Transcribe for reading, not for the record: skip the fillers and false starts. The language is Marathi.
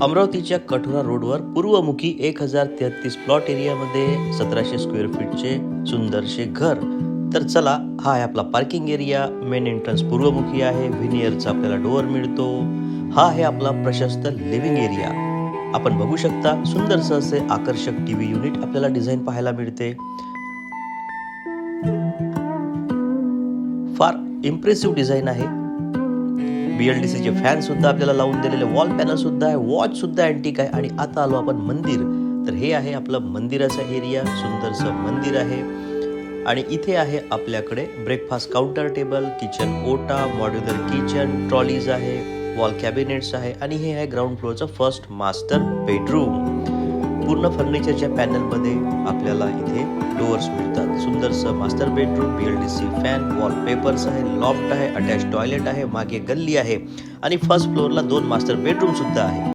अमरावतीच्या कठोरा रोडवर पूर्वमुखी 1033 प्लॉट एरियामध्ये 1700 स्क्वेअर फीटचे सुंदरसे घर. तर चला, हा आहे आपला पार्किंग एरिया. मेन एंट्रन्स पूर्वमुखी आहे. व्हिनियरचा आपल्याला डोअर मिळतो. हा आहे आपला प्रशस्त लिव्हिंग एरिया. आपण बघू शकता, सुंदरसं असे आकर्षक टीव्ही युनिट आपल्याला डिझाईन पाहायला मिळते. फार इम्प्रेसिव्ह डिझाईन आहे. BLDCचे फॅन सुद्धा आपल्याला लावून दिलेले, वॉल पॅनल सुद्धा आहे, वॉच सुद्धा अँटिक आहे. आणि आता आलो आपण मंदिर. तर हे आहे आपलं मंदिराचा एरिया. सुंदरसं मंदिर आहे. आणि इथे आहे आपल्याकडे ब्रेकफास्ट काउंटर टेबल, किचन ओटा, मॉड्युलर किचन, ट्रॉलीज आहे, वॉल कॅबिनेट्स आहे. आणि हे आहे ग्राउंड फ्लोअरचं फर्स्ट मास्टर बेडरूम. पूर्ण फर्निचरच्या पॅनलमध्ये आपल्याला इथे डोअर्स मिळतात. सुंदरसं master bedroom, BLDC fan, wallpapers आहे, लॉफ्ट आहे, अटॅच टॉयलेट आहे, मागे गल्ली आहे आणि फर्स्ट फ्लोअरला 2 मास्टर बेडरूम सुद्धा आहे.